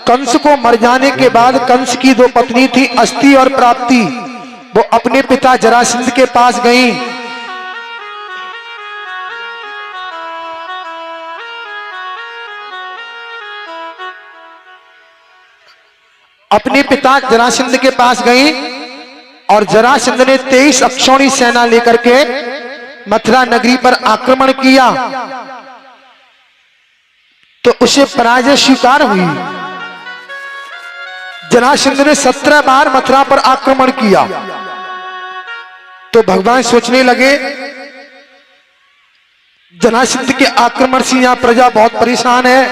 कंस को मर जाने के बाद कंस की दो पत्नी थी, अस्ति और प्राप्ति, वो अपने पिता जरासंध के पास गई। अपने पिता जरासंध के पास गई और जरासंध ने 23 अक्षौणी सेना लेकर के मथुरा नगरी पर आक्रमण किया तो उसे पराजय स्वीकार हुई। जरासंध ने 17 बार मथुरा पर आक्रमण किया तो भगवान सोचने लगे जरासंध के आक्रमण से यहां प्रजा बहुत परेशान है,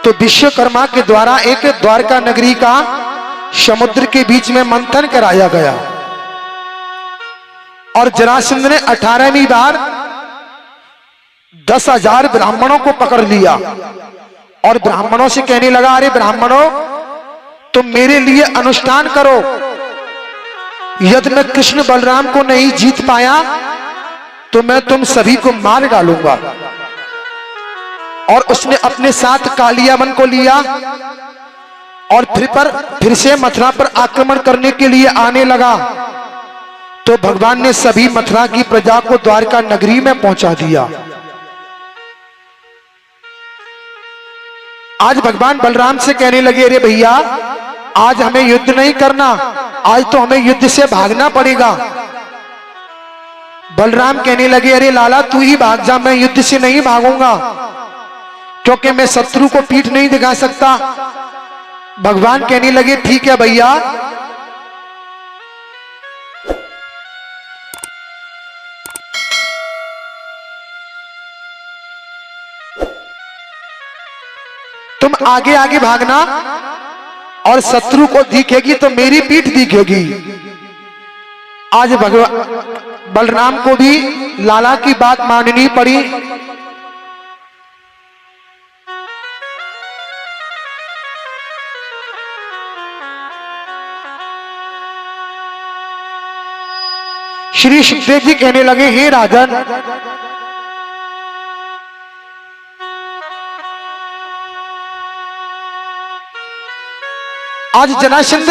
तो विश्वकर्मा के द्वारा एक द्वारका नगरी का समुद्र के बीच में मंथन कराया गया और जरासंध ने 18वीं बार 10,000 ब्राह्मणों को पकड़ लिया और ब्राह्मणों से कहने लगा, अरे ब्राह्मणों तुम मेरे लिए अनुष्ठान करो, यदि मैं कृष्ण बलराम को नहीं जीत पाया तो मैं तुम सभी को मार डालूंगा। और उसने अपने साथ कालियावन को लिया और फिर से मथुरा पर आक्रमण करने के लिए आने लगा तो भगवान ने सभी मथुरा की प्रजा को द्वारका नगरी में पहुंचा दिया। आज भगवान बलराम से कहने लगे, अरे भैया आज हमें युद्ध नहीं करना, आज तो हमें युद्ध से भागना पड़ेगा। बलराम कहने लगे, अरे लाला तू ही भाग जा, मैं युद्ध से नहीं भागूंगा क्योंकि मैं शत्रु को पीठ नहीं दिखा सकता। भगवान कहने लगे, ठीक है भैया, तुम आगे आगे भागना और शत्रु को दिखेगी तो मेरी पीठ दिखेगी। आज भगवान बलराम को भी लाला की बात माननी पड़ी। श्री सुखदेव जी कहने लगे, हे राजन, आज जरासंध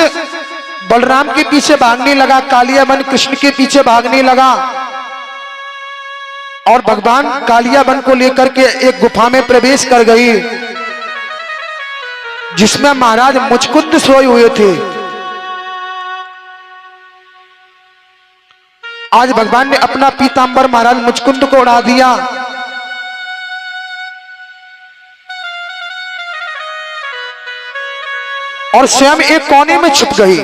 बलराम के पीछे भागने लगा, कालियावन कृष्ण के पीछे भागने लगा और भगवान कालियावन को लेकर के एक गुफा में प्रवेश कर गई जिसमें महाराज मुचकुंद सोए हुए थे। आज भगवान ने अपना पीतांबर महाराज मुचकुंद को उड़ा दिया और स्वयं एक कोने में छुप गई।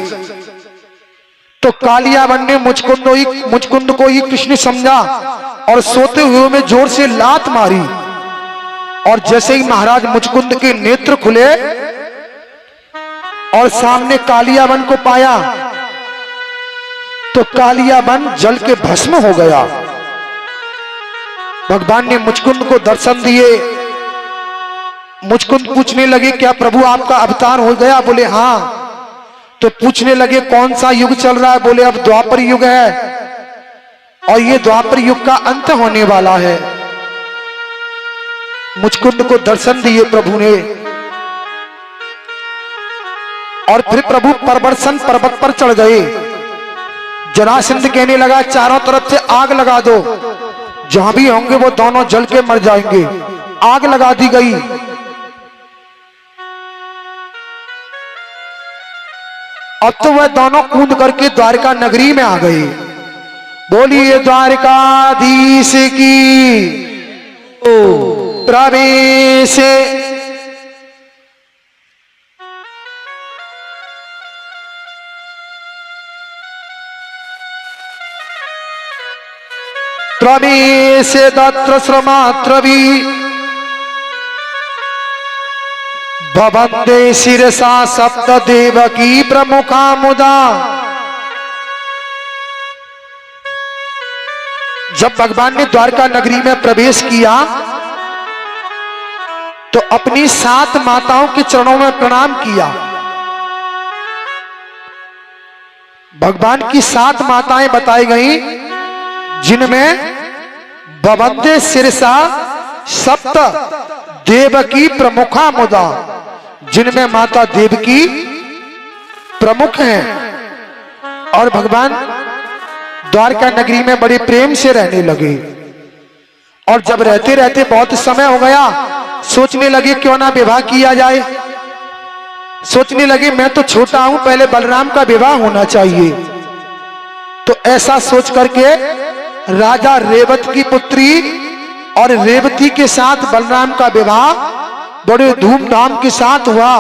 तो कालियावन ने मुचकुंद को ही कृष्ण समझा और सोते हुए में जोर से लात मारी और जैसे ही महाराज मुचकुंद के नेत्र खुले और सामने कालियावन को पाया तो कालियावन जल के भस्म हो गया। भगवान ने मुचकुंद को दर्शन दिए। मुचकुंद पूछने लगे, क्या प्रभु आपका अवतार हो गया? बोले हाँ। तो पूछने लगे, कौन सा युग चल रहा है? बोले अब द्वापर युग है और ये द्वापर युग का अंत होने वाला है। मुचकुंद को दर्शन दिए प्रभु ने और फिर प्रभु परवर्षण पर्वत पर चढ़ गए। जरासंध कहने लगा, चारों तरफ से आग लगा दो, जहां भी होंगे वो दोनों जल के मर जाएंगे। आग लगा दी गई। अब तो वह दोनों कूद करके द्वारका नगरी में आ गए। बोलिए द्वारकाधीश की प्रवेश। प्रवेश तत्र श्रमात्रवी भवन्ते शिरसा सप्त देवकी प्रमुखा मुदा। जब भगवान ने द्वारका नगरी में प्रवेश किया तो अपनी 7 माताओं के चरणों में प्रणाम किया। भगवान की 7 माताएं बताई गई जिनमें बवंदे सिरसा सप्त देवकी प्रमुखा मुदा, जिनमें माता देवकी प्रमुख हैं। और भगवान द्वारका नगरी में बड़े प्रेम से रहने लगे। और जब रहते रहते बहुत समय हो गया, सोचने लगे क्यों ना विवाह किया जाए। सोचने लगे मैं तो छोटा हूं, पहले बलराम का विवाह होना चाहिए। तो ऐसा सोच करके राजा रेवत की पुत्री और रेवती के साथ बलराम का विवाह बड़े धूमधाम के साथ हुआ।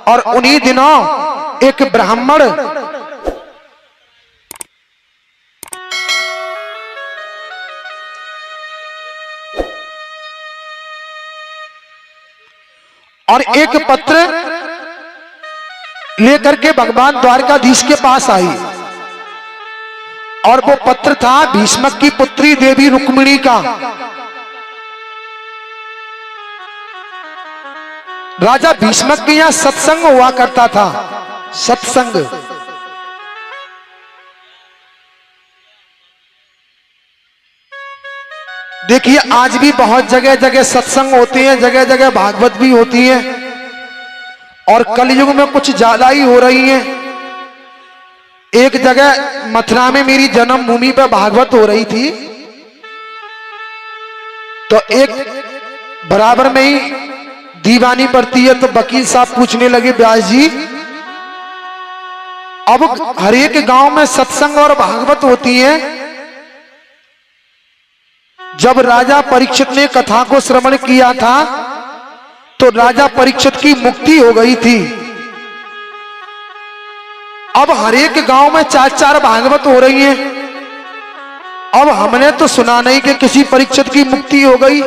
और उन्हीं दिनों एक ब्राह्मण और एक पत्र लेकर के भगवान द्वारकाधीश के पास आई। और वो पत्र था भीष्मक की पुत्री देवी रुक्मिणी का। राजा भीष्मक के यहां सत्संग हुआ करता था। सत्संग देखिए, आज भी बहुत जगह जगह सत्संग होते हैं, जगह जगह भागवत भी होती है। और कलयुग में कुछ ज्यादा ही हो रही है। एक जगह मथुरा में मेरी जन्मभूमि पर भागवत हो रही थी, तो एक बराबर में ही दीवानी पड़ती है। तो वकील साहब पूछने लगे, व्यास जी अब हर एक गांव में सत्संग और भागवत होती है, जब राजा परीक्षित ने कथा को श्रवण किया था तो राजा परीक्षित की मुक्ति हो गई थी। अब हर एक गांव में 4-4 भागवत हो रही हैं। अब हमने तो सुना नहीं कि किसी परीक्षित की मुक्ति हो गई।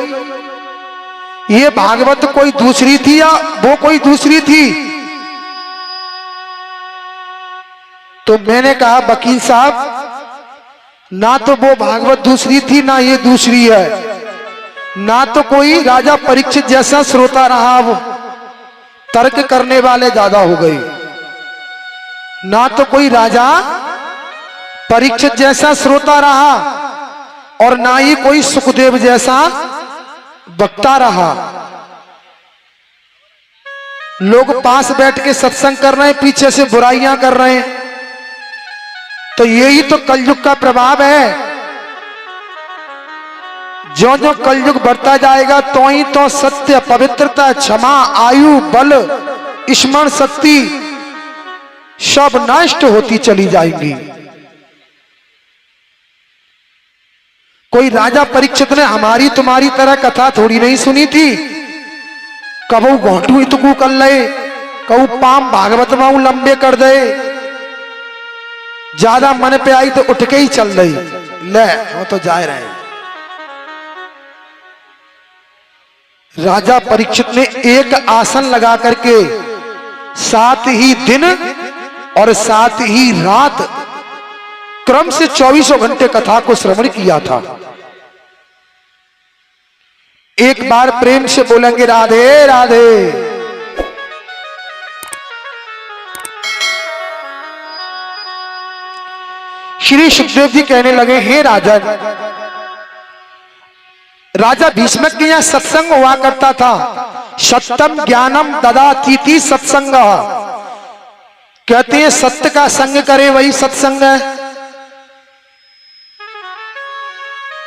ये भागवत कोई दूसरी थी या वो कोई दूसरी थी? तो मैंने कहा, वकील साहब ना तो वो भागवत दूसरी थी ना ये दूसरी है। ना तो कोई राजा परीक्षित जैसा श्रोता रहा, वो तर्क करने वाले ज्यादा हो गए। ना तो कोई राजा परीक्षित जैसा श्रोता रहा और ना ही कोई सुखदेव जैसा वक्ता रहा। लोग पास बैठ के सत्संग कर रहे हैं, पीछे से बुराइयां कर रहे हैं। तो यही तो कलयुग का प्रभाव है। जो जो कलयुग बढ़ता जाएगा तो ही तो सत्य, पवित्रता, क्षमा, आयु, बल, स्मरण शक्ति सब नष्ट होती चली जाएंगी। कोई राजा परीक्षित ने हमारी तुम्हारी तरह कथा थोड़ी नहीं सुनी थी। कबू घोटू इतकू कर ले, कबू पाम भागवत माऊ लंबे कर दे, ज्यादा मन पे आई तो उठ के ही चल रही ले, वो तो जा रहे हैं। राजा परीक्षित ने एक आसन लगा करके 7 ही दिन और 7 ही रात क्रम से 24 घंटे कथा को श्रवण किया था। एक बार प्रेम से बोलेंगे राधे राधे। श्री सुखदेव जी कहने लगे, हे राजन, राजा भीष्मक के यहां सत्संग हुआ करता था। सत्यम ज्ञानम ददातीति सत्संग। कहते हैं सत्य का संग करे वही सत्संग है।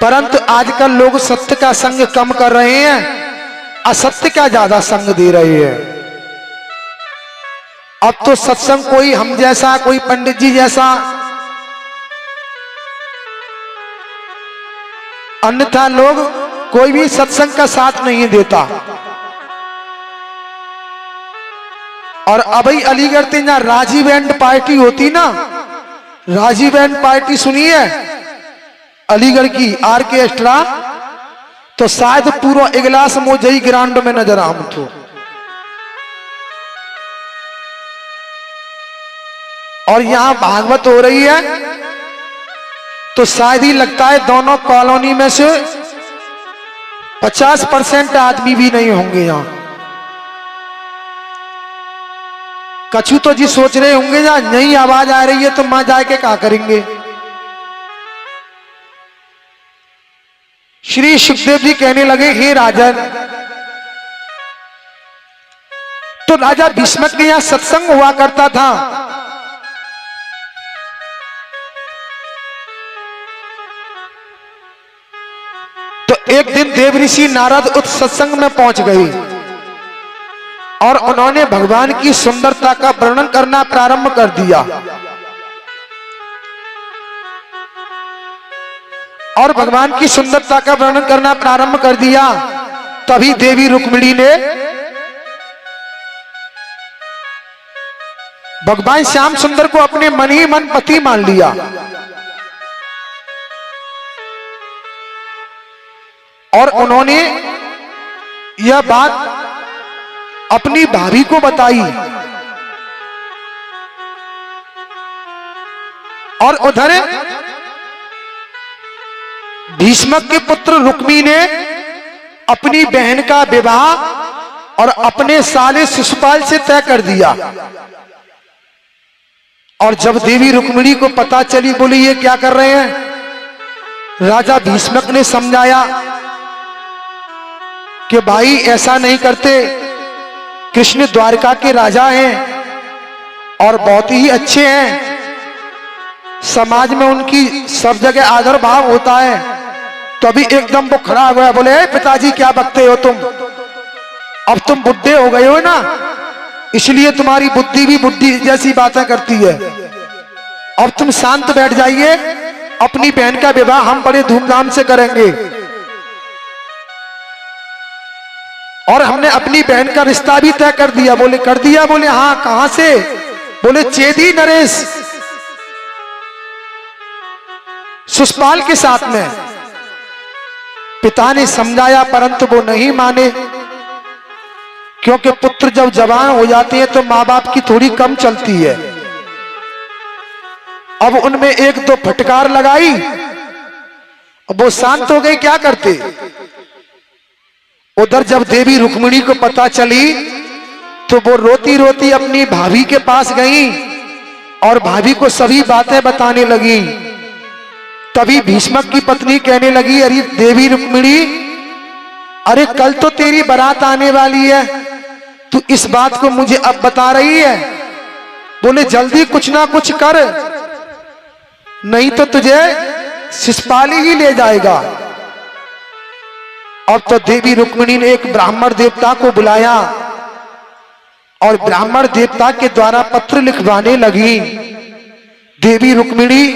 परंतु आजकल लोग सत्य का संग कम कर रहे हैं, असत्य का ज्यादा संग दे रहे हैं। अब तो सत्संग कोई हम जैसा, कोई पंडित जी जैसा, अन्यथा लोग कोई भी सत्संग का साथ नहीं देता। और अभी अलीगढ़ से जहां राजीव एंड पार्टी होती ना, राजीव एंड पार्टी सुनी है अलीगढ़ की आर्केस्ट्रा, तो शायद पूरा इगलास मोजई ग्राउंड में नजर आम तो। और यहां भागवत हो रही है तो शायद ही लगता है दोनों कॉलोनी में से 50% आदमी भी नहीं होंगे यहां। कछु तो जी सोच रहे होंगे या नई आवाज आ रही है तो मां जाके क्या करेंगे। श्री सुखदेव जी कहने लगे, हे राजन, तो राजा भीष्मक के यहां सत्संग हुआ करता था। तो एक दिन देव ऋषि नारद उस सत्संग में पहुंच गए और उन्होंने भगवान की सुंदरता का वर्णन करना प्रारंभ कर दिया। और भगवान की सुंदरता का वर्णन करना प्रारंभ कर दिया। तभी देवी रुक्मिणी ने भगवान श्याम सुंदर को अपने मन ही मन पति मान लिया। और उन्होंने यह बात अपनी भाभी को बताई। और उधर भीष्मक के पुत्र रुक्मी ने अपनी बहन का विवाह और अपने साले शिशुपाल से तय कर दिया। और जब देवी रुक्मिणी को पता चली, बोली ये क्या कर रहे हैं? राजा भीष्मक ने समझाया कि भाई ऐसा नहीं करते, कृष्ण द्वारका के राजा हैं और बहुत ही अच्छे हैं, समाज में उनकी सब जगह आदर भाव होता है। तो अभी एकदम वो खड़ा हो गया, बोले पिताजी क्या बकते हो तुम, अब तुम बुढ़े हो गए हो ना, इसलिए तुम्हारी बुद्धि भी बुद्धि जैसी बातें करती है। अब तुम शांत बैठ जाइए, अपनी बहन का विवाह हम बड़े धूमधाम से करेंगे। और हमने अपनी बहन का रिश्ता भी तय कर दिया। बोले कर दिया? बोले हाँ। कहां से? बोले चेदी नरेश शिशुपाल के साथ में। पिता ने समझाया परंतु वो नहीं माने, क्योंकि पुत्र जब जवान हो जाते हैं तो माँ बाप की थोड़ी कम चलती है। अब उनमें एक दो फटकार लगाई, अब वो शांत हो गए, क्या करते। उधर जब देवी रुक्मिणी को पता चली तो वो रोती रोती अपनी भाभी के पास गई और भाभी को सभी बातें बताने लगी। तभी भीष्मक की पत्नी कहने लगी, अरे देवी रुक्मिणी, अरे कल तो तेरी बारात आने वाली है, तू इस बात को मुझे अब बता रही है? बोले जल्दी कुछ ना कुछ कर, नहीं तो तुझे शिशुपाल ही ले जाएगा। अब तो देवी रुक्मिणी ने एक ब्राह्मण देवता को बुलाया और ब्राह्मण देवता के द्वारा पत्र लिखवाने लगी। देवी रुक्मिणी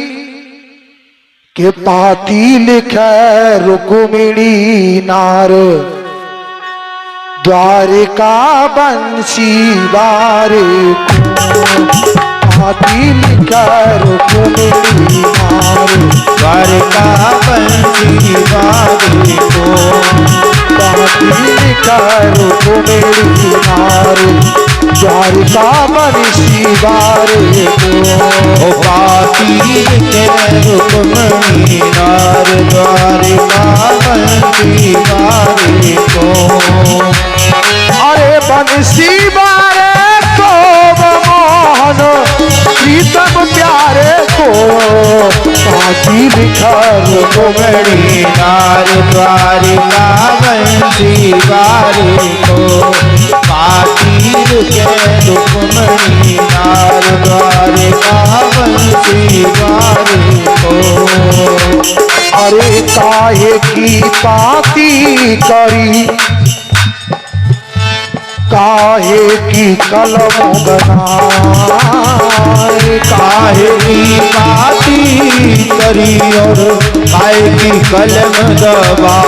के पाती लिखे रुक्मिणी नार, द्वारिका बंसी बारे को। पाती लिखा रुक्मिणी नार, द्वारिका बंसी बारे को। पाती लिखा रुक्मिणी नार, द्वारिका बंसी बारे को। पाती लिखे रुक्मिणी नार, द्वारिका बंसी बारे को। अरे बंसी बारे को मोहन प्रीतम प्यारे को। पाती लिखा रुक्मिणी नार, द्वारिका बंसी बारे को। पाती लिखे रुक्मिणी नार, द्वारिका बंसी बारे को। अरे काहे की पाती करी, काहे की कलम बनाए। काहे की पाती करी और काहे की कलम दबा।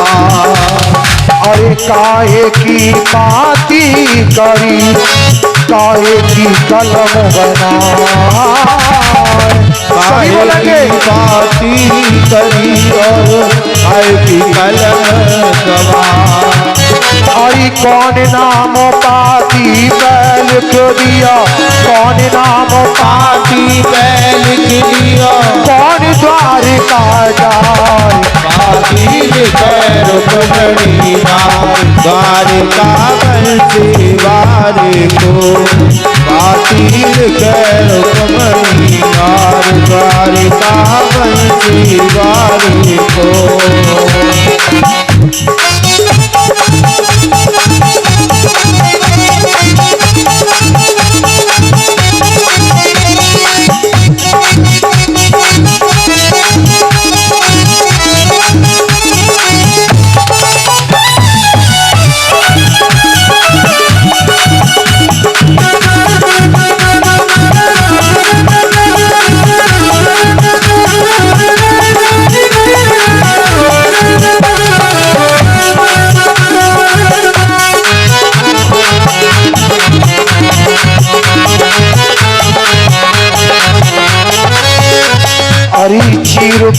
अरे काहे की पाती करी, काहे की कलम बनाए। काहे की पाती करी और काहे की कलम दबा। अरे कौन नाम पाती बैल को दिया, कौन नाम पाती बैल के दिया। कौन द्वारिका जाए। पाती लिखे रुक्मिणी नार, द्वारिका बंसी बारे को। पाती लिखे रुक्मिणी नार, द्वारिका बंसी बारे को।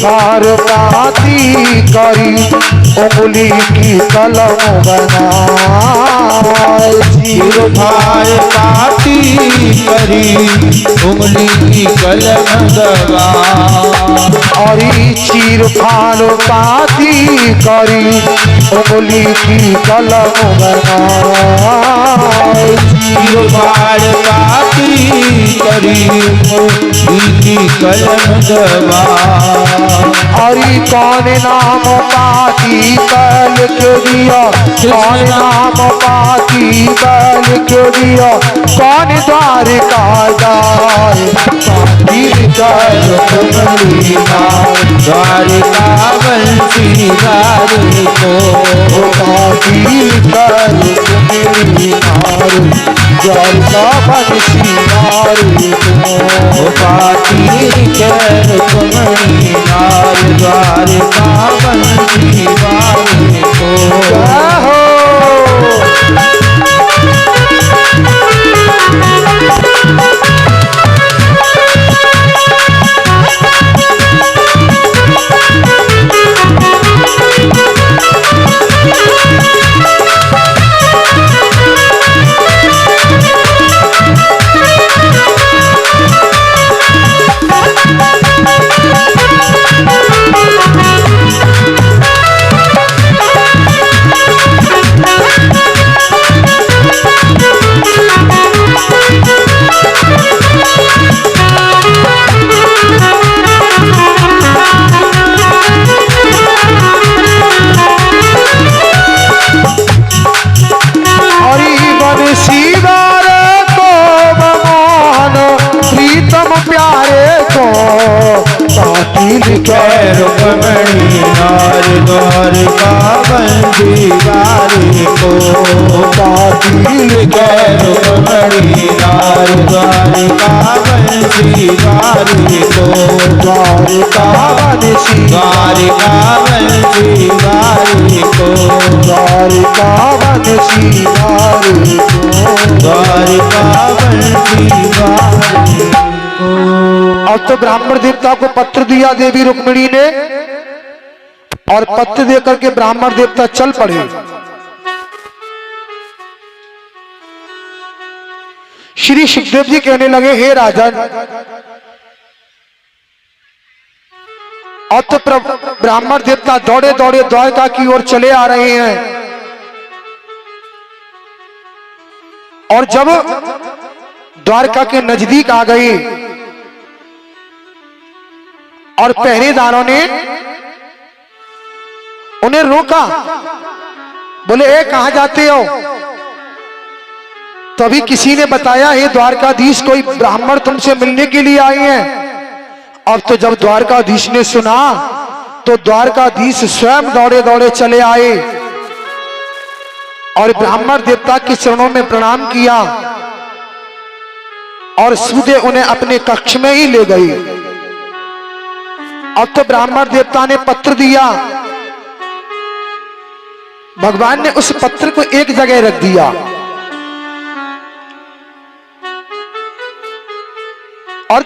फार पाती करी उंगली की कलम बनाए। चीर फाड़ पाती करी उंगली की कलम दबा। और चीर फार पाती करी उंगली की कलम बनाए। चीर फाड़ पाती करी उंगली की कलम दबा। और कौन नाम पाती बैल के दिया, कौन नाम पाती बैल के दिया, कौन द्वारिका जाए पाती कर कमली नार द्वारिका बंसी गारी को। पाती कर कमली नार द्वारिका बंसी गारी को। पाती कर कमली नार द्वारिका बंसी गारी को। हो कर कमली नार द्वारिका बंसी गारी को। पाती कर कमली नार द्वारिका बंसी गारी को। द्वारिका बंसी द्वारिका बंसी गारी को। द्वारिका बंसी गारी को। द्वारिका बंसी गारी को। अब तो ब्राह्मण देवता को पत्र दिया देवी रुक्मिणी ने, और पत्र देकर के ब्राह्मण देवता चल पड़े। श्री सुखदेव जी कहने लगे, हे राजन, अब तो ब्राह्मण देवता दौड़े दौड़े द्वारका की ओर चले आ रहे हैं। और जब द्वारका के नजदीक आ गए और पहरेदारों ने उन्हें रोका, बोले ए कहां जाते हो? तभी किसी ने बताया, हे द्वारकाधीश, कोई ब्राह्मण तुमसे मिलने के लिए आए हैं। अब तो जब द्वारकाधीश ने सुना तो द्वारकाधीश स्वयं दौड़े दौड़े चले आए और ब्राह्मण देवता के चरणों में प्रणाम किया और सीधे उन्हें अपने कक्ष में ही ले गई। अब तो ब्राह्मण देवता ने पत्र दिया, भगवान ने उस पत्र को एक जगह रख दिया और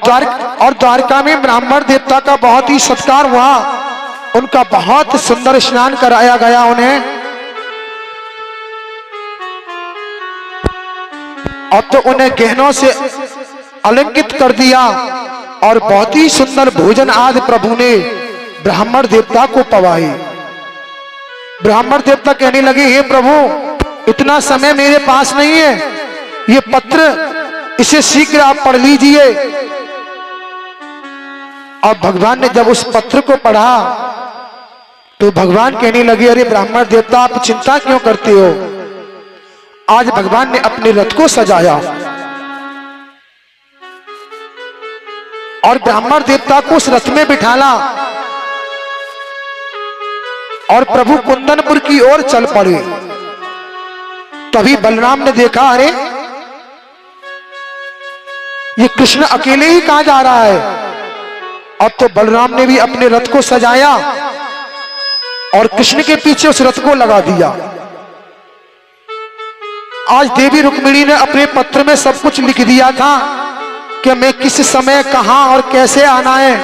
द्वारका में ब्राह्मण देवता का बहुत ही सत्कार हुआ। उनका बहुत सुंदर स्नान कराया गया उन्हें। अब तो उन्हें गहनों से अलंकृत कर दिया और बहुत ही सुंदर भोजन आदि प्रभु ने ब्राह्मण देवता को पवाए। ब्राह्मण देवता कहने लगे, हे प्रभु, इतना समय मेरे पास नहीं है, ये पत्र इसे शीघ्र आप पढ़ लीजिए। अब भगवान ने जब उस पत्र को पढ़ा तो भगवान कहने लगे, अरे ब्राह्मण देवता, आप चिंता क्यों करते हो? आज भगवान ने अपने रथ को सजाया और ब्राह्मण देवता को उस रथ में बिठाला और प्रभु कुंदनपुर की ओर चल पड़े। तभी बलराम ने देखा, अरे ये कृष्ण अकेले ही कहां जा रहा है? अब तो बलराम ने भी अपने रथ को सजाया और कृष्ण के पीछे उस रथ को लगा दिया। आज देवी रुक्मिणी ने अपने पत्र में सब कुछ लिख दिया था कि मैं किस समय कहां और कैसे आना है।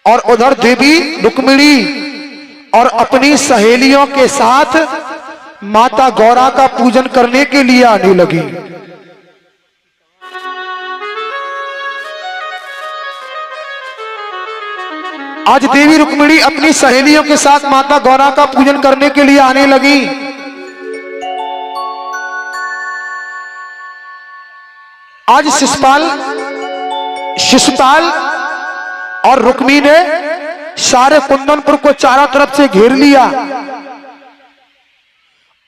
और उधर देवी रुक्मिणी और अपनी सहेलियों के साथ माता गौरा का पूजन करने के लिए आने लगी। आज देवी रुक्मिणी अपनी सहेलियों के साथ माता गौरा का पूजन करने के लिए आने लगी। आज शिशुपाल और रुक्मी ने सारे कुंदनपुर को चारों तरफ से घेर लिया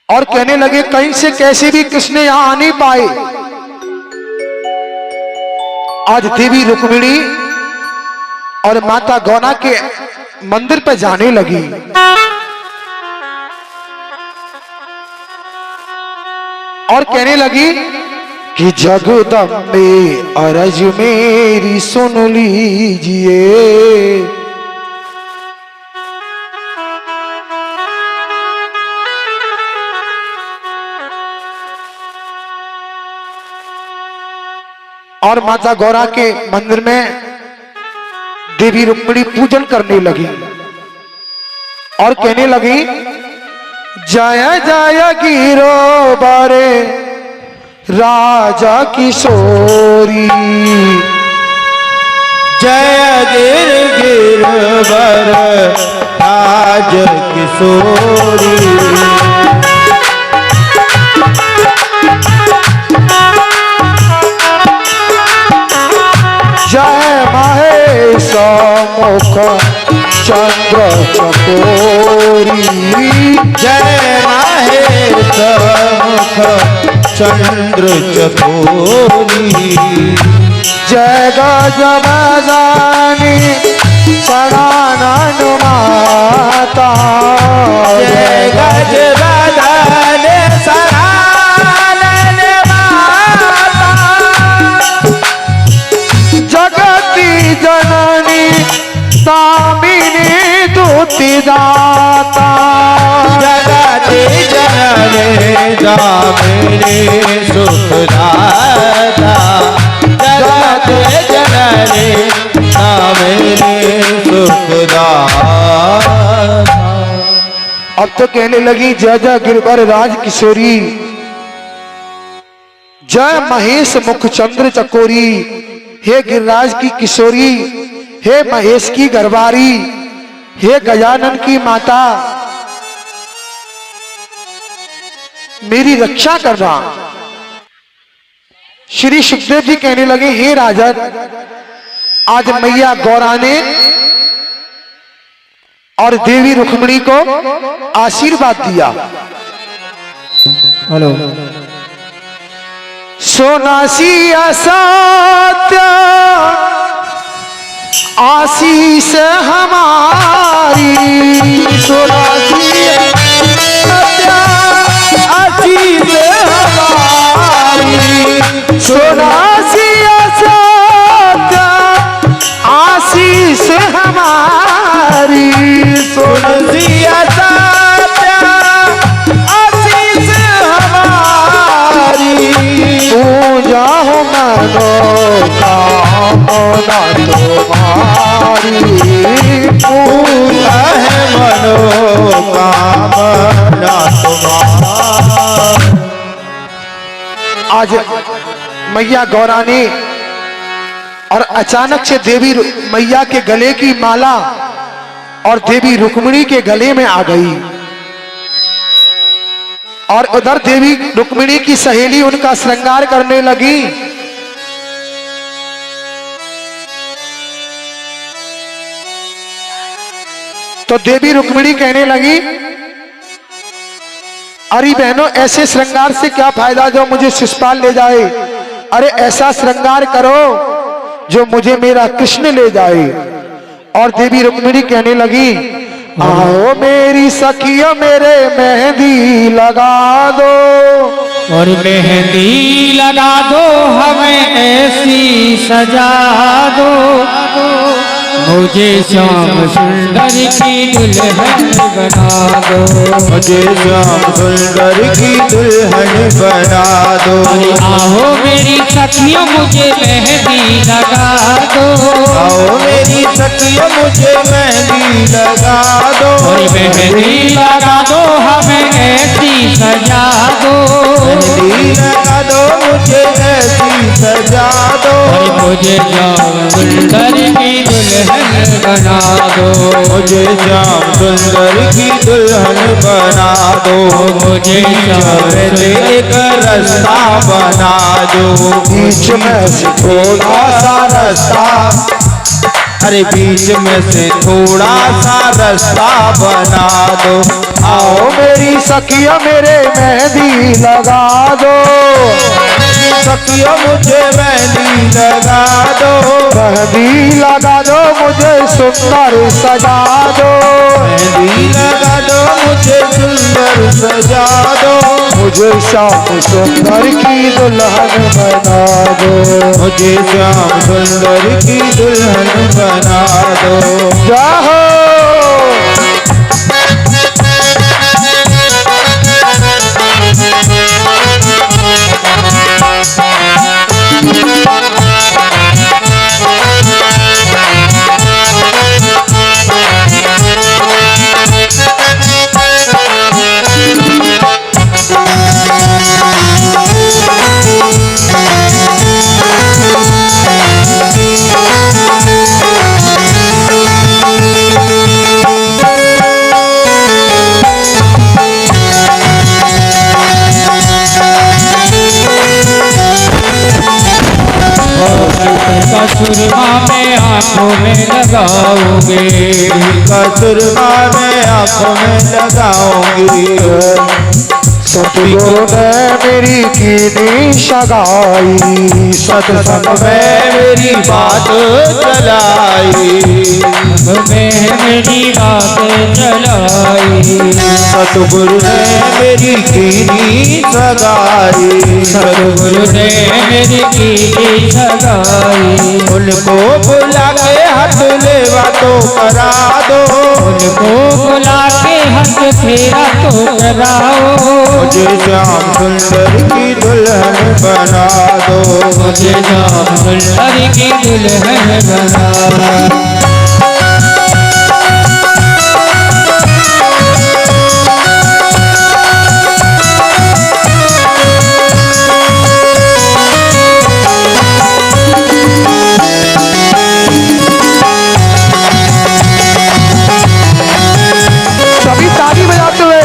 और कहने लगे कहीं से कैसे भी कृष्ण यहां आ नहीं पाए। आज देवी रुक्मिणी और माता गौरा के मंदिर पर जाने लगी। और कहने लगी कि जगदम्बे अरज मेरी सुन लीजिए, और माता गौरा के मंदिर में देवी रुक्मिणी पूजन करने लगी और कहने लगी जय जय गिरो बारे राजा किशोरी, जय गिर गिरवर राज किशोरी, जय महेश मुख चंद्र चकोरी, जय महेश मुख चंद्र चकोरी, जय गजबदानी सदानंद माता, जय गजबदानी सदानंद माता, जगती जननी दामिनी दूती दाता, जगती जननी दामिनी सुखदाता, जगती जननी दामिनी सुखदाता। अब तो कहने लगी जय जय गिरवर राज किशोरी, जय महेश मुख चंद्र चकोरी, हे गिरिराज की किशोरी, हे महेश की गरबारी, हे गजानन की माता, मेरी रक्षा करना। श्री सुखदेव जी कहने लगे हे राजन, आज मैया गौरा ने और देवी रुक्मिणी को आशीर्वाद दिया। हेलो, सोनासी असत्य आशीष हमारी, सोनासी असत्य आशीष हमारी, सोनासी असत्य आशीष हमारी, तुलसी असत्य आशीष हमारी, पूजा हो मनोकामना तुम्हारी, पूजा है मनोकामना तुम्हारी। आज मैया गौरा ने और अचानक से देवी मैया के गले की माला और देवी रुक्मिणी के गले में आ गई और उधर देवी रुक्मिणी की सहेली उनका श्रृंगार करने लगी। तो देवी रुक्मिणी कहने लगी अरे बहनों, ऐसे श्रृंगार से क्या फायदा जो मुझे शिशुपाल ले जाए, अरे ऐसा श्रृंगार करो जो मुझे मेरा कृष्ण ले जाए। और देवी रुक्मिणी कहने लगी आओ मेरी सखियों मेरे मेहंदी लगा दो, और मेहंदी लगा दो हमें ऐसी सजा दो, मुझे श्याम सुंदर की दुल्हन बना दो। मुझे श्याम सुंदर की दुल्हन बना दो। अरे आओ मेरी सखियों मुझे मेहंदी लगा दो। आओ मेरी सखियों मुझे मेहंदी लगा दो। और मेहंदी लगा दो हमें ऐसी सजा दो। मेहंदी लगा दो मुझे ऐसी सजा दो। और मुझे श्याम सुंदर की दुल्हन बना दो। मुझे श्याम सुंदर की दुल्हन बना दो। मुझे श्याम एक रास्ता बना दो। बीच में से थोड़ा सा रास्ता, अरे बीच में से थोड़ा सा रास्ता बना दो। आओ मेरी सखिया मेरे मेहंदी लगा दो। सखियों मुझे मेहंदी लगा दो। मेहंदी लगा दो मुझे सुंदर सजा दो। मेहंदी लगा दो मुझे सुंदर सजा दो। मुझे श्याम सुंदर की दुल्हन बना दो। मुझे श्याम सुंदर की दुल्हन बना दो। जाहो सुरमा में आंखों में लगाओगे। सुरमा में आंखों में लगाऊंगी। सतगुरु ने मेरी कीनी सगाई। सत्संग में मेरी बात चलाई। में मेरी बात चलाई। सतगुरु ने मेरी कीनी सगाई। सतगुरु ने मेरी कीनी सगाई। उनको बुला के हाथ लेवा तो करा दो। उनको बुला के हाथ फेरा तो कराओ। मुझे श्याम सुंदर की दुल्हन बना दो। मुझे श्याम सुंदर की दुल्हन बना दो। सभी ताली बजाते हुए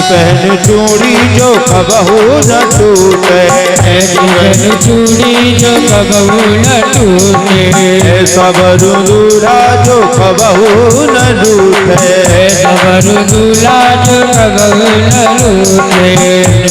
पहन चूड़ी जो कबहू न टूटे। ऐसी चूड़ी जो कबहू न टूटे। सबरु दूल्हा जो कबहू न रूठे। सबरु दूल्हा जो कबहू न रूठे।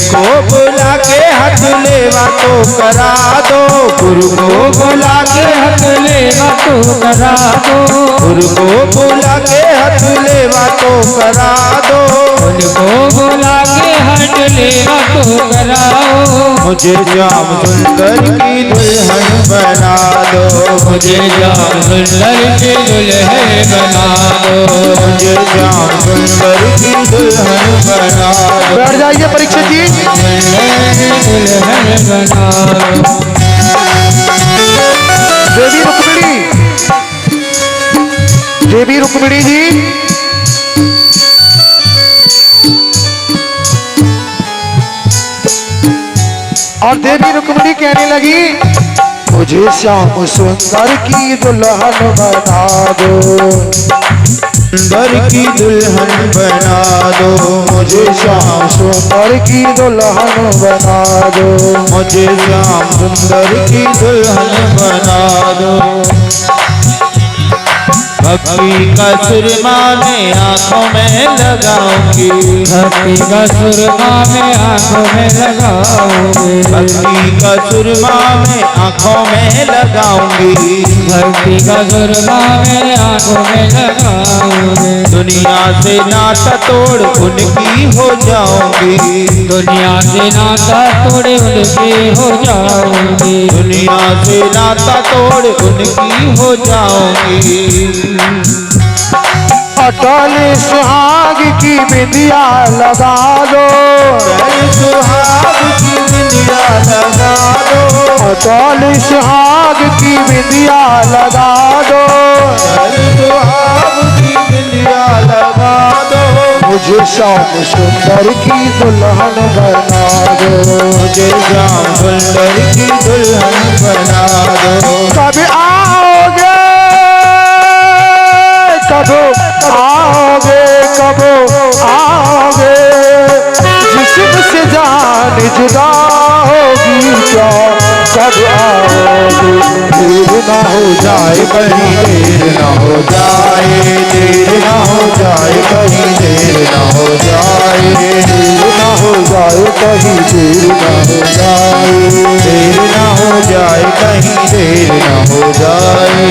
को बुला के हाथ लेवा तो करा दो। गुरु को बुला के हाथ लेवा तो करा दो। गुरु को बुला के हाथ लेवा तो करा दो। उनको बुला के हट लेवा तो कराओ। मुझे श्याम सुंदर की दुल्हन बना दो। मुझे श्याम सुंदर की दुल्हन बना दो। मुझे श्याम सुंदर की दुल्हन बना दो। बैठ जाइए परीक्षित जी। दुल्हन बना दो। देवी रुक्मिणी, देवी रुक्मिणी जी और देवी रुक्मिणी कहने लगी मुझे श्याम सुंदर की दुल्हन बना दो, सुंदर की दुल्हन बना दो, मुझे श्याम सुंदर की दुल्हन बना दो, मुझे श्याम सुंदर की दुल्हन बना दो। भक्ति का सुरमा में आंखों में लगाऊंगी, भक्ति का सुरमा में आंखों में लगाओगे, भक्ति का सुरमा में आंखों में लगाऊंगी, भक्ति का सुरमा में आंखों में लगाओगे। दुनिया से नाता तोड़ उनकी हो जाऊंगी, दुनिया से नाता तोड़े उनके हो जाओगे, दुनिया से नाता तोड़ उनकी हो जाऊंगी। अटल सुहाग की बिंदिया लगा दो, सुहाग की बिंदिया लगा दो, अटल सुहाग की बिंदिया लगा दो, सुहाग की बिंदिया लगा दो, मुझे श्याम सुंदर की दुल्हन बना दो, मुझे श्याम सुंदर की दुल्हन बना दो। कभी आओगे कब आओगे, कब आओगे, जिसम से जान जुदा होगी क्या, कब आओगे, देर ना हो जाए कहीं देर न हो जाए, देर न हो जाए, कहीं देर न हो जाए, देर ना हो जाए, कहीं देर ना हो जाए, देर न हो जाए, कहीं देर न हो जाए।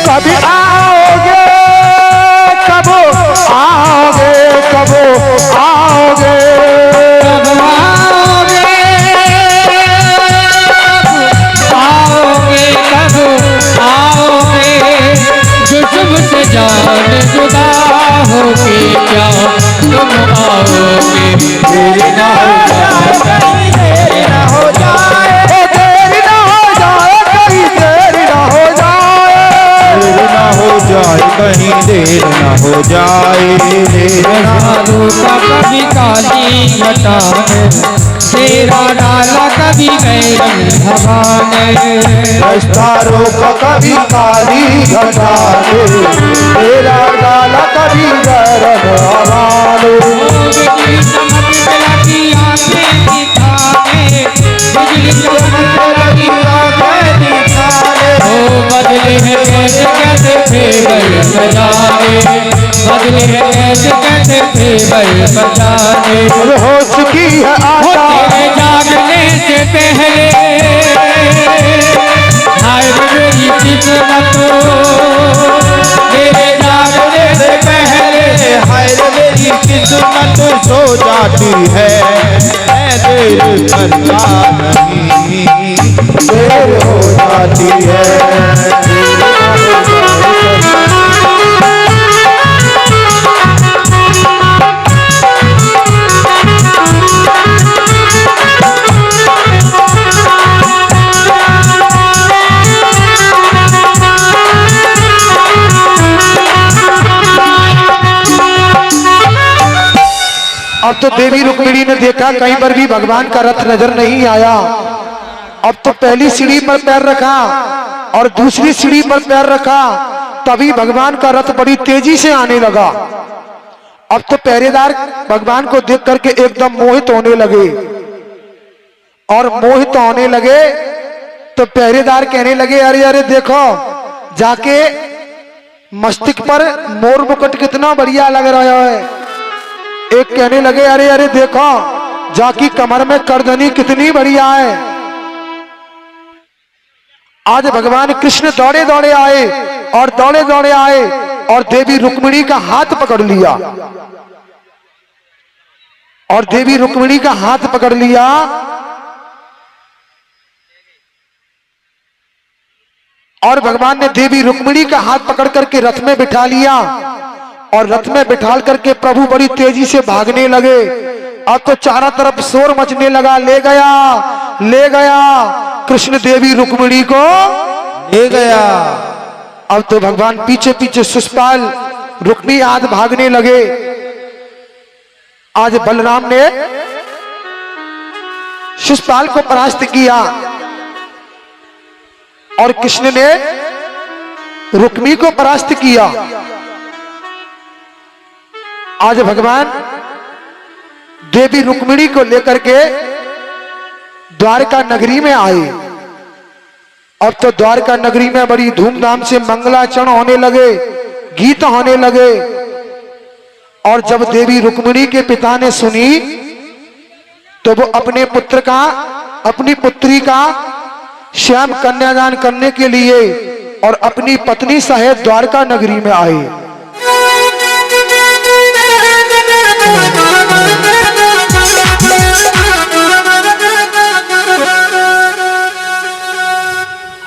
कभी आओगे, कब आओगे, कब आओगे, कब आओगे, आओगे, कब आओगे, जुस्म से जान जुदा होके क्या तुम आओगे, देर न हो जाए, कहीं देर न हो जाए, देर ना हो जाए, कहीं देर ना हो जाए, देर न हो जाए, कहीं देर न हो जाए, देर न साधु का कभी काली घटा है, तेरा डाला कभी बैरंग भवाने, रस्तारों का कभी काली घटा दे, तेरा डाला कभी गरम हवाले, बिजली चमक जलाती आंखें दिखाने, बिजली चमक जलाती आंखें दिखाने, ओ बदले है कैसे कैसे फेवर बजाने, बदले है कैसे कैसे फेवर बजाने, हो चुकी है हो आशा, तेरे जागने से पहले हाय मेरी किस्मत, तेरे जागने से पहले हाय रे मेरी किस्मत सो जाती है, मैं देर करता नहीं, देर हो जाती है। अब तो देवी रुक्मिणी ने देखा कहीं पर भी भगवान का रथ नजर नहीं आया। अब तो पहली सीढ़ी पर पैर रखा और दूसरी सीढ़ी पर पैर रखा, तभी भगवान का रथ बड़ी तेजी से आने लगा। अब तो पहरेदार भगवान को देख करके एकदम मोहित होने लगे और मोहित होने लगे तो पहरेदार कहने लगे अरे अरे देखो, जाके मस्तिष्क पर मोर मुकुट कितना बढ़िया लग रहा है। एक कहने लगे अरे अरे देखो, जाकी कमर में करदनी कितनी बढ़िया है। आज भगवान कृष्ण दौड़े दौड़े आए और दौड़े दौड़े आए और देवी रुक्मिणी का हाथ पकड़ लिया और देवी रुक्मिणी का हाथ पकड़ लिया और भगवान ने देवी रुक्मिणी का हाथ पकड़ करके रथ में बिठा लिया और रथ में बिठाल करके प्रभु बड़ी तेजी से भागने लगे। अब तो चारों तरफ शोर मचने लगा, ले गया कृष्ण देवी रुक्मिणी को ले गया। अब तो भगवान पीछे पीछे शिशुपाल रुक्मी आदि भागने लगे। आज बलराम ने शिशुपाल को परास्त किया और कृष्ण ने रुक्मी को परास्त किया। आज भगवान देवी रुक्मिणी को लेकर के द्वारका नगरी में आए। अब तो द्वारका नगरी में बड़ी धूमधाम से मंगलाचरण होने लगे, गीत होने लगे। और जब देवी रुक्मिणी के पिता ने सुनी तो वो अपने पुत्र का, अपनी पुत्री का श्याम कन्यादान करने के लिए और अपनी पत्नी सहित द्वारका नगरी में आए।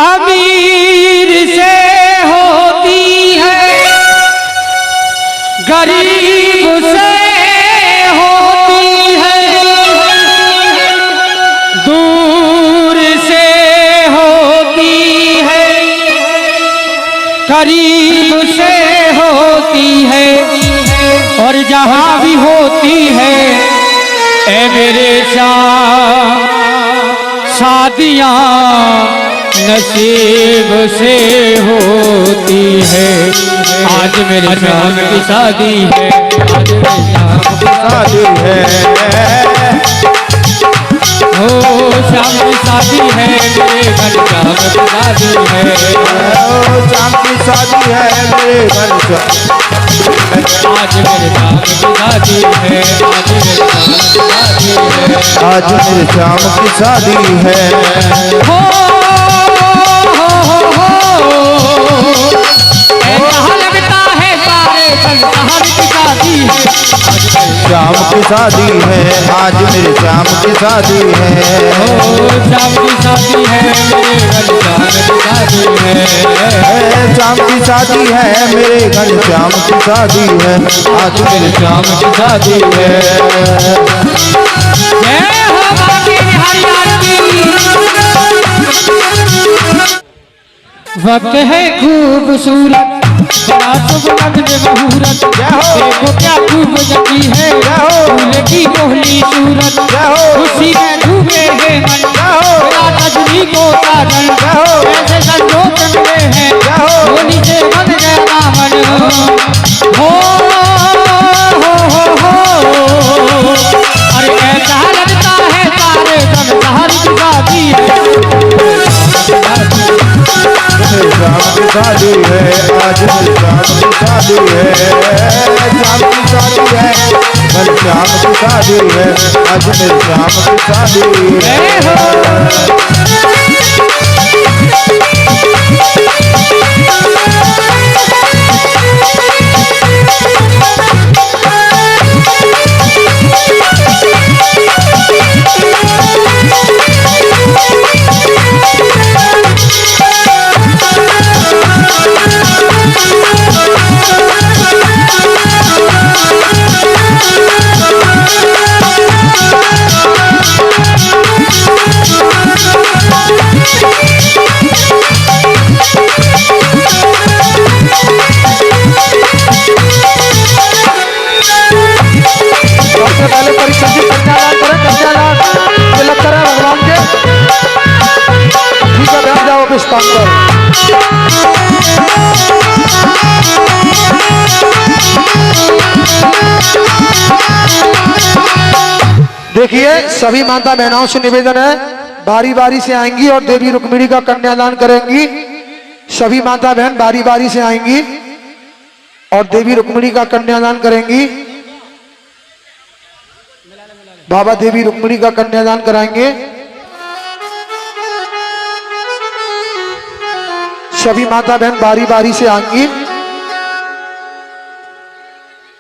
अमीर से होती है, गरीब से होती है, दूर से होती है, करीब से होती है, और जहाँ भी होती है ए मेरे श्याम शादियाँ नसीब से होती है। आज मेरे श्याम की शादी है, आज मेरे श्याम की शादी है, हो श्याम की शादी है, मेरे घर श्याम की शादी है। आज मेरे श्याम की शादी है। हो लगता है सारे संसार की शादी है। श्याम की शादी है, आज मेरे श्याम की शादी है। श्याम की शादी है, मेरे घर श्याम की शादी है। श्याम की शादी है, मेरे घर श्याम की शादी है। आज मेरे श्याम की शादी है। जय हो बाकी हरियाणा की। वक्त है खूबसूरत, बड़ा शुभ लग्न मुहूर्त, देखो क्या खूब जगी है फूल की मोहनी सूरत। खुशी में डूबे है मन, बड़ा रजनी को साजन, ऐसे संजोग मिले हैं होली से बन गया दामन। हो अरे ऐसा लगता है सारे संसार की शादी है। श्याम की शादी है, आज मेरे श्याम की शादी है। श्याम की शादी है, मेरे श्याम की शादी है। आज मेरे श्याम की शादी है। पहले परीक्षा की कन्यादान करें, कन्यादान तिलक करें भगवान के। ठीक है, बैठ जाओ अपने स्थान पर। देखिए सभी माता बहनों से निवेदन है, बारी बारी से आएंगी और देवी रुक्मिणी का कन्यादान करेंगी। सभी माता बहन बारी बारी से आएंगी और देवी रुक्मिणी का कन्यादान करेंगी। बाबा देवी रुक्मिणी का कन्यादान कराएंगे। सभी माता बहन बारी बारी से आएंगी।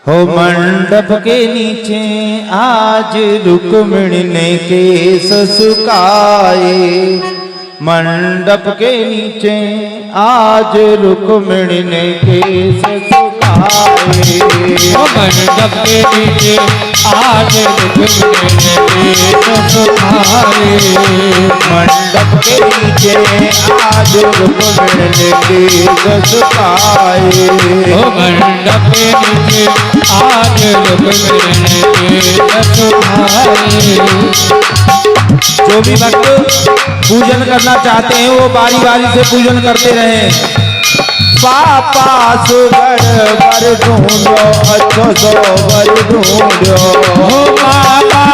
हो मंडप के नीचे आज रुक्मिणी ने केस सुकाए, मंडप के नीचे आज रुक्मिणी ने केस सुखाए। मंडप के नीचे आज रुक्मिणी ने केस सुखाए। मंडप के नीचे आज रुक्मिणी ने केस सुखाए। मंडप के नीचे आज रुक्मिणी ने केस सुखाए। जो भी भक्त पूजन करना चाहते हैं वो बारी बारी से पूजन करते रहें। पापा सुगर वर ढूंढो अच्छो सो वर ढूंढो। हो पापा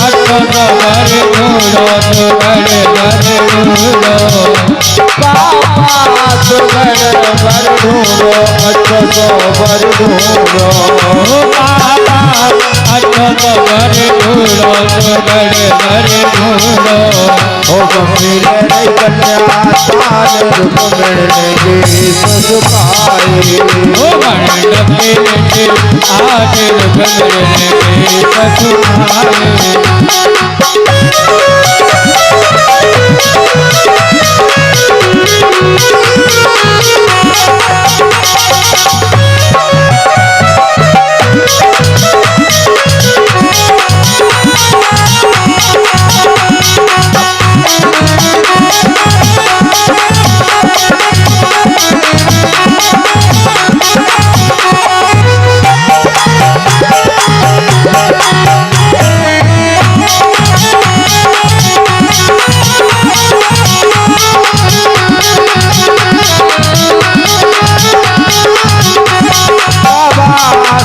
अच्छो सो वर ढूंढो सुगर वर ढूंढो। पापा सुगर वर ढूंढो अच्छो सो वर ढूंढो। हो पापा अच्छो सो वर ढूंढो सुगर वर ढूंढो। ओ मिले नहीं कन्या तान रुक्मिणी ने केस सुखाए। हो मंडप के नीचे आज रुक्मिणी ने केस सुखाए।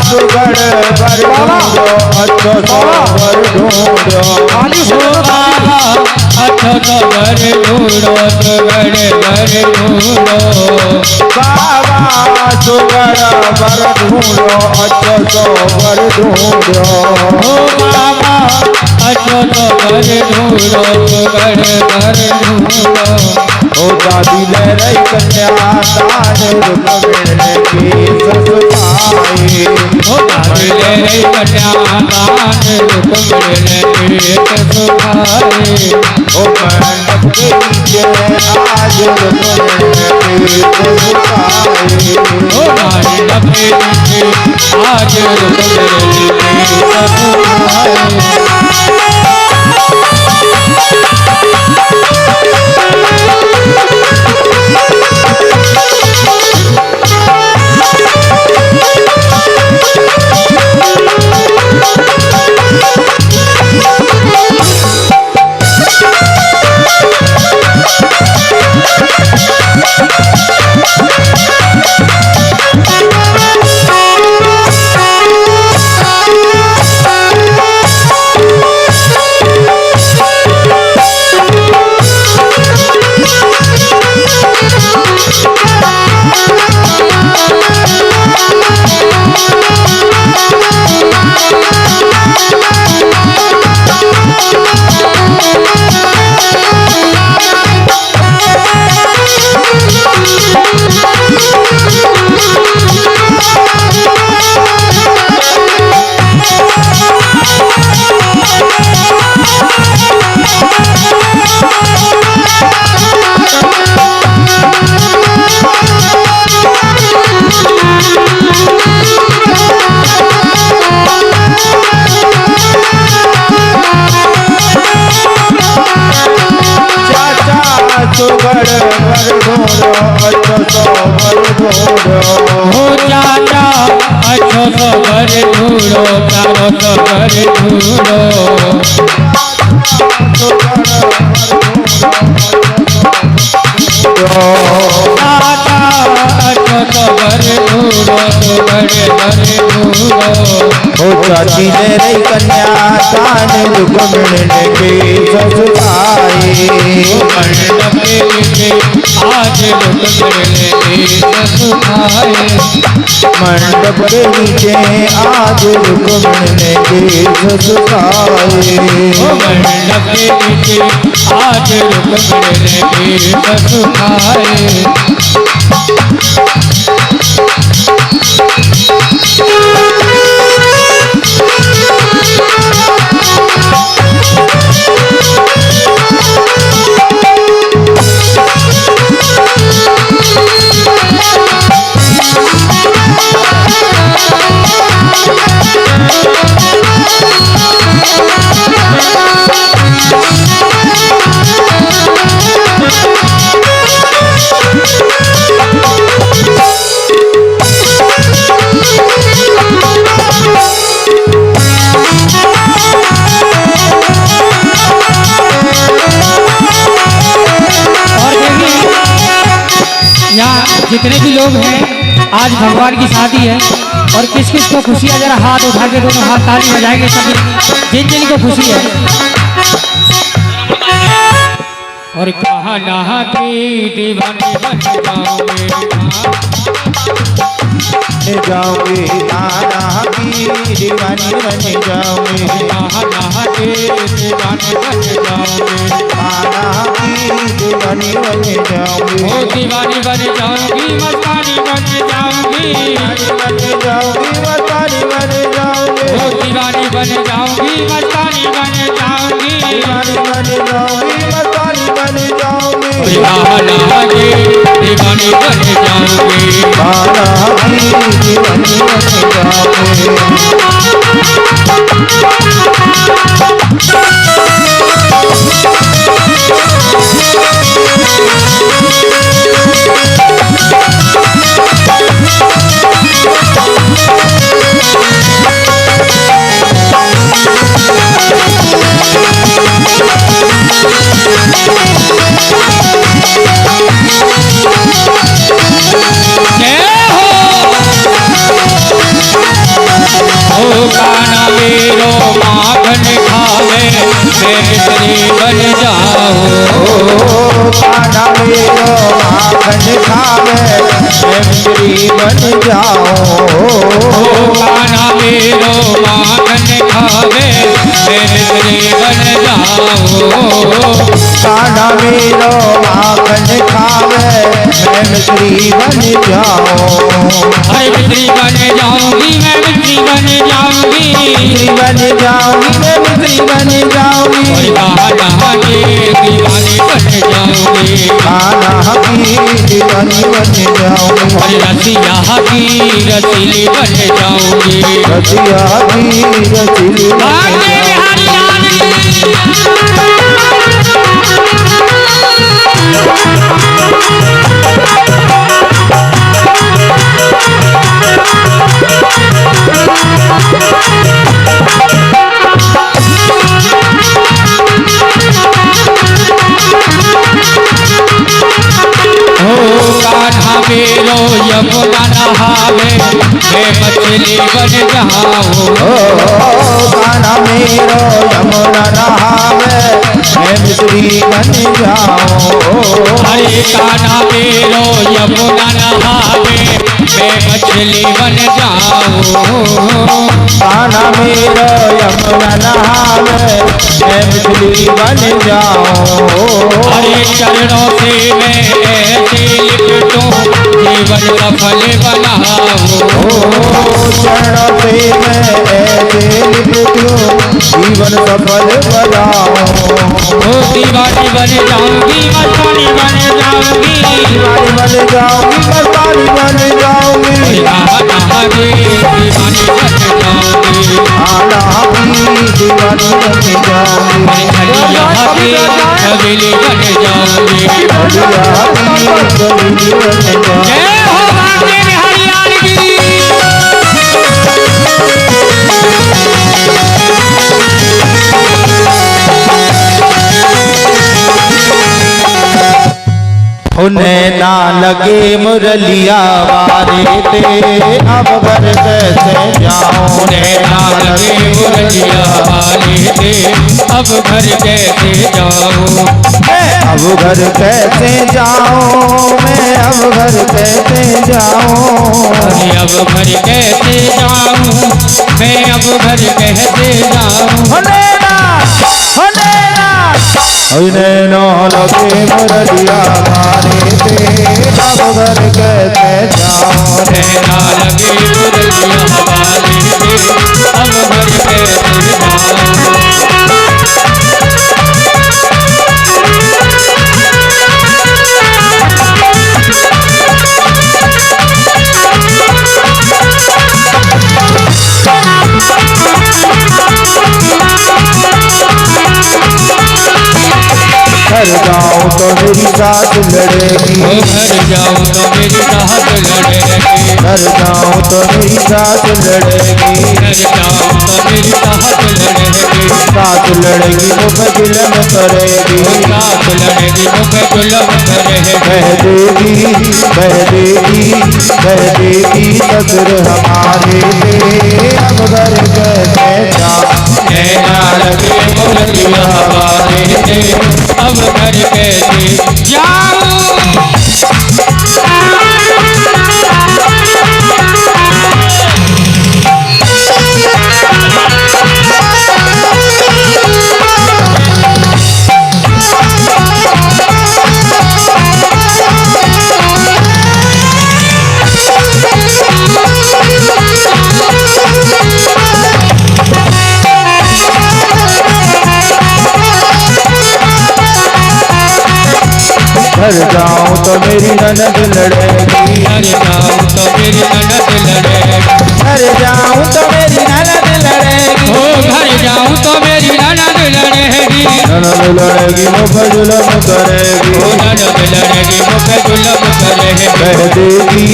सुगर वर ढूंढो अच्छो सो वर ढूंढो। अच्छो सो वर ढूंढो सुगर वर ढूंढो। बाबा सुगर वर ढूंढो अच्छो सो वर ढूंढो। हो बाबा अच्छो सो वर ढूंढो सुगर वर ढूंढो। ओ दादी ले रही कन्या तान रुक्मिणी ने केस सुखाए। हो दादी ले रही कन्या तान रुक्मिणी ने केस सुखाए। ओ मंडप के नीचे आज रुक्मिणी ने केस सुखाए। हो मंडप के नीचे आज रुक्मिणी ने केस सुखाए। सुगर वर ढूंढो अच्छो सो वर ढूंढो। हो चाचा अच्छो सो वर ढूंढो प्यारो सो वर ढूंढो। चाचा अच्छो सो वर ढूंढो सुगर वर ढूंढो। ओ चाची ले रही कन्या तान रुक्मिणी ने केस सुखाए। मंडप के नीचे आज रुक्मिणी ने केस सुखाए। मंडप के नीचे आज रुक्मिणी ने केस सुखाए। मंडप के नीचे आज रुक्मिणी ने केस सुखाए। जितने भी लोग हैं आज भगवान की शादी है और किस किस को खुशी है, जरा हाथ उठा के दोनों हाथ ताली बजाएंगे सभी, जिन जिन को खुशी है। और कहा नहा की दीवानी बन जाऊंगी, नाना की दीवानी बन जाऊंगी, कहा नहा के दीवानी बन जाओगे, नाना की दीवानी बन जाऊंगी, ओ दीवानी बन जाऊंगी, मस्तानी बन जाऊंगी, बन जाऊंगी, मस्तानी बन जाऊंगी, ओ दीवानी बन जाऊंगी, मस्तानी बन जाऊंगी, दीवानी बन जाऊंगी, मस्तानी बन जाऊंगी, नहा के दीवानी बन जाऊंगी, नाना की दीवानी बन जाऊंगी। काना मेरो माखन खावे मैं मिश्री बन जाऊं, काना मेरो माखन खावे मैं मिश्री बन जाऊं, काना मेरो माखन खावे मैं मिश्री बन जाऊं, काना मेरो माखन खावे मैं मिश्री बन जाऊं, अरे मिश्री बन जाऊंगी, मैं मिश्री बन जाऊंगी, मिश्री बन जाऊंगी, मैं मिश्री बन जाऊंगी, और काना के दीवानी बन जाऊंगी, काना की दीवानी बन जाऊंगी, और रसिया की रसीली बन जाऊंगी, रसिया की रसीली बन जाऊंगी। कान्हा मेरो यमुना नहावे मैं मछली बन जाऊं, कान्हा मेरो यमुना नहावे मैं मिश्री बन जाऊं, अरे कान्हा मेरो यमुना नहावे मैं मछली बन जाऊं, कान्हा मेरो यमुना नहावे मैं मिश्री बन जाऊं, अरे चरणों से मैं ऐसे लिपटूं जीवन सफल बनाऊं, चरणों से मैं ऐसे लिपटूं जीवन सफल बनाऊं, दीवानी बन जाऊंगी, मस्तानी बन जाऊंगी, दीवानी बन जाऊंगी, मस्तानी बन जाऊंगी, नहा के दीवानी बन जाऊंगी, कान्हा की दीवानी बन जाऊंगी, हरिया के हवेली बन जाऊंगी, हरिया की हवेली बन जाऊंगी। जय हो बांके बिहारी की। उन्हें ना लगे मुरलिया वारे ते अब घर कैसे जाऊं, उन्हें ना लगे मुरलिया वाले थे अब घर कैसे जाऊं, अब घर कैसे जाऊं, मैं अब घर कैसे जाऊं, अरे अब घर कैसे जाऊं, मैं अब घर कैसे जाऊं, उन्हें ना लगे मुरलिया वारे ते अब घर कैसे जाऊं, उन्हें ना लगे मुरलिया वाले थे अब घर कैसे जाऊं, घर जाऊं तो तो मेरी साथ लड़ेगी, ओ घर जाऊं तो मेरी साथ लड़ेगी, घर जाऊं तो मेरी साथ लड़ेगी, घर जाऊं तो मेरी साथ लड़ेगी, साथ लड़ेगी मुझे जुल्म करेगी, साथ लड़ेगी मुझे जुल्म करेगी, कह देगी कह देगी कह देगी नजर हमारे पे, अब घर कैसे जा नैना लगे मुरलिया हमारे थे, अब घर कैसे जाऊं। घर जाऊं तो मेरी ननद लड़ेगी, घर जाऊं तो मेरी ननद लड़ेगी, घर जाऊं तो मेरी ननद लड़ेगी, ओ घर जाऊं तो मेरी ननद लड़ेगी, ननद लड़ेगी मुझे जुल्म करेगी, ओ ननद लड़ेगी मुझे जुल्म करेगी, कह देगी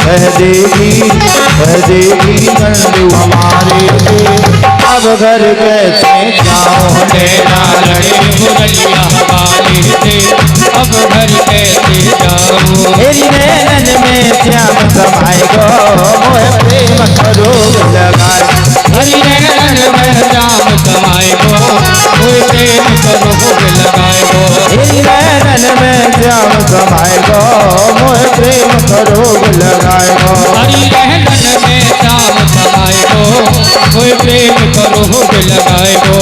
कह देगी कह देगी नंदू हमारे पे, अब घर कैसे जाऊं नैना लगे मुरलिया हमारे थे, अब घर कैसे जाऊं। मेरी नैनन में श्याम समाएगो, मोह प्रेम करो लगाए, हरि नैनन में श्याम समाए गो, कोई प्रेम करो लगाए गो, मेरी नैनन में श्याम समाएगो, मोह प्रेम करो लगाएगो, हरि नैनन में श्याम समाए गो, कोई प्रेम करो लगाए गो।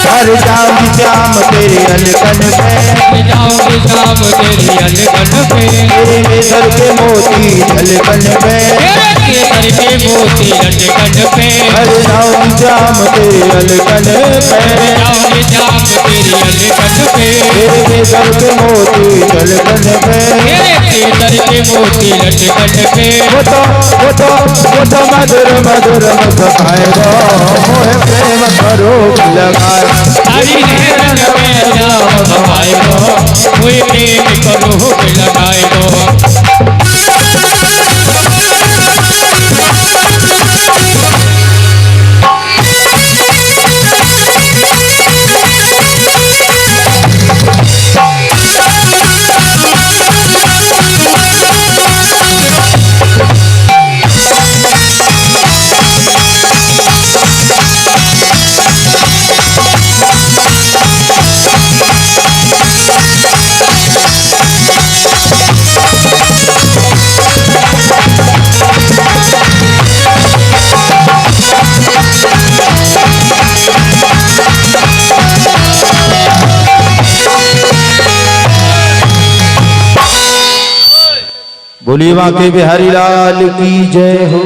हर जाऊंगी श्याम तेरे अलकन पे, जाऊंगी शाम तेरी अलगन पे, तेरे केसर के मोती अलकन पे, तेरे केसर के मोती अलगन पे, हर जाऊंगी श्याम तेरे अलकन पे, जाऊंगी शाम तेरी अलगन पे, तेरे केसर के मोती अलकन पे, तेरे केसर के मोती अलगन पे, वो तो मधुर मधुर मुस्काएगो, मोह प्रेम करो लगाए, हरि नैनन में श्याम समाए गो, कोई प्रेम करो लगाए गो। बोलिए बांके बिहारी लाल की जय हो।